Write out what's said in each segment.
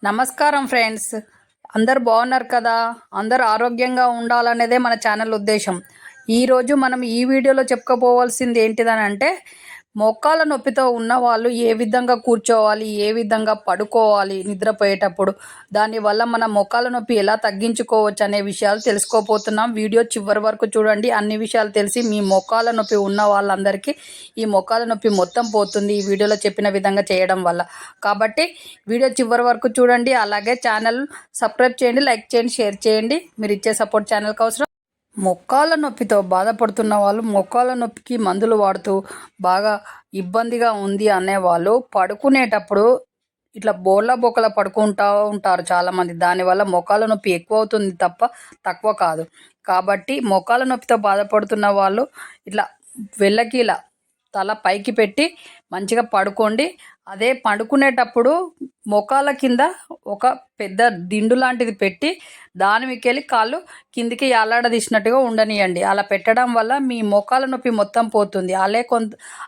నమస్కారం ఫ్రెండ్స్, అందరు బాగున్నారు కదా? అందరు ఆరోగ్యంగా ఉండాలనేదే మన ఛానల్ ఉద్దేశం. ఈరోజు మనం ఈ వీడియోలో చెప్పుకోపోవాల్సింది ఏంటిదని అంటే, మోకాళ్ళ నొప్పితో ఉన్న వాళ్ళు ఏ విధంగా కూర్చోవాలి, ఏ విధంగా పడుకోవాలి నిద్రపోయేటప్పుడు, దానివల్ల మన మోకాళ్ళ నొప్పి ఎలా తగ్గించుకోవచ్చు అనే విషయాలు తెలుసుకోపోతున్నాం. వీడియో చివరి వరకు చూడండి. అన్ని విషయాలు తెలిసి మీ మోకాళ్ళ నొప్పి ఉన్న వాళ్ళందరికీ ఈ మోకాళ్ళ నొప్పి మొత్తం పోతుంది ఈ వీడియోలో చెప్పిన విధంగా చేయడం వల్ల. కాబట్టి వీడియో చివరి వరకు చూడండి. అలాగే ఛానల్ సబ్స్క్రైబ్ చేయండి, లైక్ చేయండి, షేర్ చేయండి. మీరు ఇచ్చే సపోర్ట్ ఛానల్కి అవసరం. మోకాళ్ళ నొప్పితో బాధపడుతున్న వాళ్ళు, మోకాళ్ళ నొప్పికి మందులు వాడుతూ బాగా ఇబ్బందిగా ఉంది అనేవాళ్ళు పడుకునేటప్పుడు ఇట్లా బోర్లా బొక్కల పడుకుంటూ ఉంటారు చాలామంది. దానివల్ల మోకాళ్ళ నొప్పి ఎక్కువ అవుతుంది తప్ప తక్కువ కాదు. కాబట్టి మోకాళ్ళ నొప్పితో బాధపడుతున్న వాళ్ళు ఇట్లా వెళ్ళకి ఇలా తల పైకి పెట్టి మంచిగా పడుకోండి. అదే పడుకునేటప్పుడు మోకాళ్ళ కింద ఒక పెద్ద దిండు లాంటిది పెట్టి దాని మీకెళ్ళి కాళ్ళు కిందికి యాలాడదీసినట్టుగా ఉండనియండి. అలా పెట్టడం వల్ల మీ మోకాళ్ళ నొప్పి మొత్తం పోతుంది.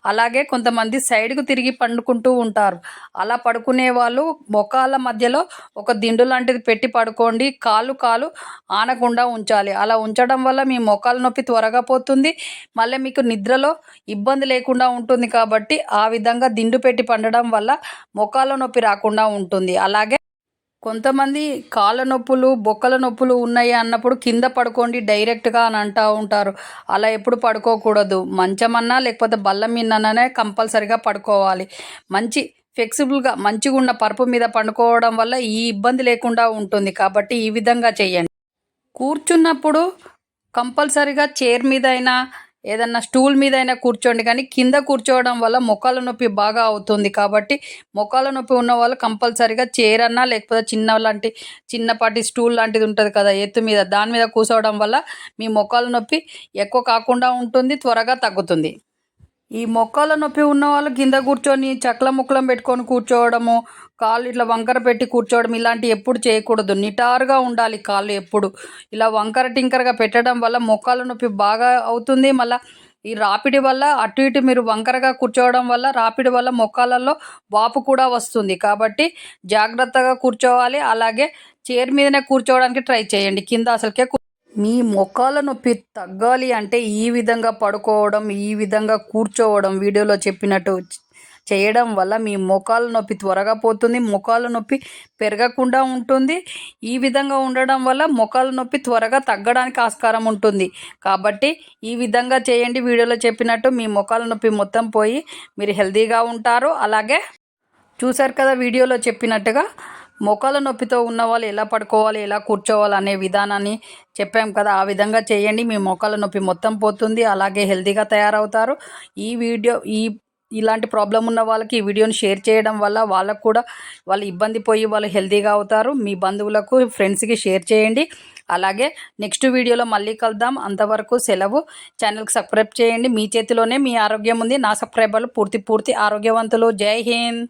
అలాగే కొంతమంది సైడ్కు తిరిగి పండుకుంటూ ఉంటారు. అలా పడుకునే వాళ్ళు మోకాళ్ళ మధ్యలో ఒక దిండు లాంటిది పెట్టి పడుకోండి. కాలు ఆనకుండా ఉంచాలి. అలా ఉంచడం వల్ల మీ మోకాళ్ళ నొప్పి త్వరగా పోతుంది. మళ్ళీ మీకు నిద్రలో ఇబ్బంది లేకుండా ఉంటుంది. కాబట్టి ఆ విధంగా దిండు పెట్టి పండడం వల్ల మోకాళ్ళ నొప్పి రాకుండా ఉంటుంది. అలాగే కొంతమంది కాళ్ళ నొప్పులు, బొక్కల నొప్పులు ఉన్నాయి అన్నప్పుడు కింద పడుకోండి డైరెక్ట్గా అని అంటూ ఉంటారు. అలా ఎప్పుడు పడుకోకూడదు. మంచమన్నా లేకపోతే బల్ల మీదనే కంపల్సరిగా పడుకోవాలి. మంచి ఫ్లెక్సిబుల్గా మంచిగా ఉన్న పరుపు మీద పండుకోవడం వల్ల ఈ ఇబ్బంది లేకుండా ఉంటుంది. కాబట్టి ఈ విధంగా చేయండి. కూర్చున్నప్పుడు కంపల్సరిగా చైర్ మీద అయినా ఏదన్నా స్టూల్ మీద అయినా కూర్చోండి, కానీ కింద కూర్చోవడం వల్ల మోకాళ్ళ నొప్పి బాగా అవుతుంది. కాబట్టి మోకాళ్ళ నొప్పి ఉన్న వాళ్ళు కంపల్సరిగా చైర్ అన్నా లేకపోతే చిన్నపాటి స్టూల్ లాంటిది ఉంటుంది కదా ఎత్తు మీద, దాని మీద కూర్చోవడం వల్ల మీ మోకాళ్ళ నొప్పి ఎక్కువ కాకుండా ఉంటుంది, త్వరగా తగ్గుతుంది. ఈ మోకాళ్ళ నొప్పి ఉన్నవాళ్ళు కింద కూర్చొని చక్ల ముక్కలం పెట్టుకొని కూర్చోవడము, కాళ్ళు ఇట్లా వంకర పెట్టి కూర్చోవడం ఇలాంటివి ఎప్పుడు చేయకూడదు. నిటారుగా ఉండాలి కాళ్ళు ఎప్పుడు. ఇలా వంకర టింకరగా పెట్టడం వల్ల మోకాళ్ళ నొప్పి బాగా అవుతుంది. మళ్ళీ ఈ రాపిడి వల్ల అటు ఇటు మీరు వంకరగా కూర్చోవడం వల్ల రాపిడి వల్ల మోకాళ్ళల్లో వాపు కూడా వస్తుంది. కాబట్టి జాగ్రత్తగా కూర్చోవాలి. అలాగే చైర్ మీదనే కూర్చోవడానికి ట్రై చేయండి. కింద అసలుకే మీ మోకాళ్ళ నొప్పి తగ్గాలి అంటే ఈ విధంగా పడుకోవడం, ఈ విధంగా కూర్చోవడం వీడియోలో చెప్పినట్టు చేయడం వల్ల మీ మోకాళ్ళ నొప్పి త్వరగా పోతుంది. మోకాళ్ళ నొప్పి పెరగకుండా ఉంటుంది. ఈ విధంగా ఉండడం వల్ల మోకాళ్ళ నొప్పి త్వరగా తగ్గడానికి ఆస్కారం ఉంటుంది. కాబట్టి ఈ విధంగా చేయండి. వీడియోలో చెప్పినట్టు మీ మోకాళ్ళ నొప్పి మొత్తం పోయి మీరు హెల్తీగా ఉంటారు. అలాగే చూశారు కదా వీడియోలో చెప్పినట్టుగా మోకాళ్ళ నొప్పితో ఉన్న వాళ్ళు ఎలా పడుకోవాలి, ఎలా కూర్చోవాలి అనే విధానాన్ని చెప్పాం కదా. ఆ విధంగా చేయండి. మీ మోకాళ్ళ నొప్పి మొత్తం పోతుంది. అలాగే హెల్తీగా తయారవుతారు. ఇలాంటి ప్రాబ్లం ఉన్న వాళ్ళకి ఈ వీడియోని షేర్ చేయడం వల్ల వాళ్ళకు కూడా వాళ్ళు ఇబ్బంది పోయి వాళ్ళు హెల్తీగా అవుతారు. మీ బంధువులకు, ఫ్రెండ్స్కి షేర్ చేయండి. అలాగే నెక్స్ట్ వీడియోలో మళ్ళీ కలుద్దాం. అంతవరకు సెలవు. ఛానల్కి సబ్స్క్రైబ్ చేయండి. మీ చేతిలోనే మీ ఆరోగ్యం ఉంది. నా సబ్స్క్రైబర్లు పూర్తి ఆరోగ్యవంతులు. జై హింద్.